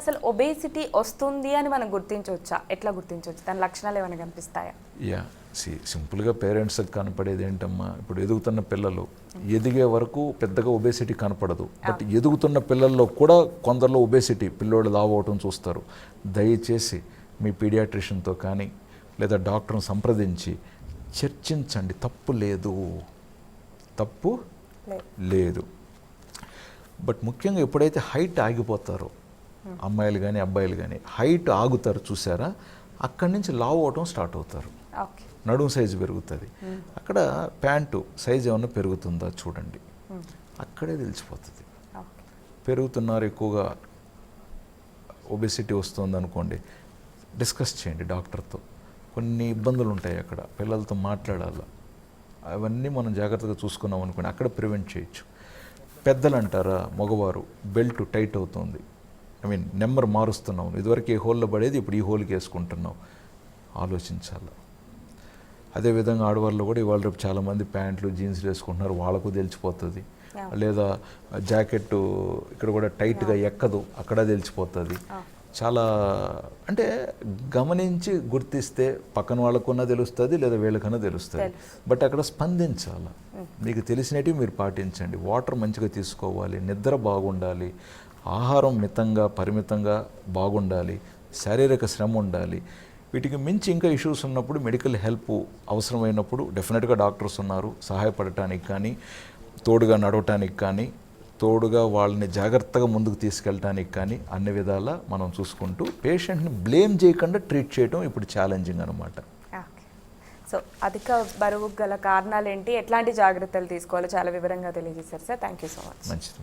అసలు ఒబేసిటీ వస్తుంది అని మనం గుర్తించవచ్చా? ఎట్లా గుర్తించవచ్చు? దాని లక్షణాలు ఏమైనా కనిపిస్తాయా? యా సింపుల్గా పేరెంట్స్కి కనపడేది ఏంటమ్మా, ఇప్పుడు ఎదుగుతున్న పిల్లలు ఎదిగే వరకు పెద్దగా ఒబేసిటీ కనపడదు. బట్ ఎదుగుతున్న పిల్లల్లో కూడా కొందరిలో ఒబేసిటీ, పిల్లోడు లావు అవటం చూస్తారు. దయచేసి మీ పీడియాట్రిషియన్తో కానీ లేదా డాక్టర్ని సంప్రదించి చర్చించండి. తప్పు లేదు. బట్ ముఖ్యంగా ఎప్పుడైతే హైట్ ఆగిపోతారో, అమ్మాయిలు కానీ అబ్బాయిలు కానీ హైట్ ఆగుతారు చూసారా, అక్కడి నుంచి లావు అవటం స్టార్ట్ అవుతారు. నడుము సైజు పెరుగుతుంది. అక్కడ ప్యాంటు సైజు ఏమన్నా పెరుగుతుందా చూడండి, అక్కడే తెలిసిపోతుంది. పెరుగుతున్నారు, ఎక్కువగా ఒబెసిటీ వస్తుంది అనుకోండి, డిస్కస్ చేయండి డాక్టర్తో. కొన్ని ఇబ్బందులు ఉంటాయి అక్కడ, పిల్లలతో మాట్లాడాలి. అవన్నీ మనం జాగ్రత్తగా చూసుకున్నాం అనుకోండి, అక్కడ ప్రివెంట్ చేయొచ్చు. పెద్దలు అంటారా, మగవారు బెల్ట్ టైట్ అవుతుంది, నెంబర్ మారుస్తున్నాం, ఇదివరకు ఏ హోల్లో పడేది ఇప్పుడు ఈ హోల్కి వేసుకుంటున్నాం, ఆలోచించాలి. అదేవిధంగా ఆడవాళ్ళు కూడా ఇవాళ రేపు చాలామంది ప్యాంట్లు జీన్స్లు వేసుకుంటున్నారు, వాళ్ళకు తెలిసిపోతుంది. లేదా జాకెట్ ఇక్కడ కూడా టైట్గా ఎక్కదు, అక్కడ తెలిసిపోతుంది. చాలా అంటే గమనించి గుర్తిస్తే పక్కన వాళ్ళకున్నా తెలుస్తుంది, లేదా వీళ్ళకన్నా తెలుస్తుంది. బట్ అక్కడ స్పందించాలి. మీకు తెలిసినవి మీరు పాటించండి. వాటర్ మంచిగా తీసుకోవాలి, నిద్ర బాగుండాలి, ఆహారం మితంగా పరిమితంగా బాగుండాలి, శారీరక శ్రమ ఉండాలి. వీటికి మించి ఇంకా ఇష్యూస్ ఉన్నప్పుడు మెడికల్ హెల్ప్ అవసరమైనప్పుడు డెఫినెట్గా డాక్టర్స్ ఉన్నారు సహాయపడటానికి కానీ, తోడుగా నడవటానికి కానీ, తోడుగా వాళ్ళని జాగ్రత్తగా ముందుకు తీసుకెళ్ళటానికి కానీ అన్ని విధాలా మనం చూసుకుంటూ పేషెంట్ని బ్లేమ్ చేయకుండా ట్రీట్ చేయడం ఇప్పుడు ఛాలెంజింగ్ అనమాట. సో అధిక బరువు గల కారణాలు ఏంటి, ఎట్లాంటి జాగ్రత్తలు తీసుకోవాలో చాలా వివరంగా తెలియజేశారు sir. Thank you so much. మంచిది.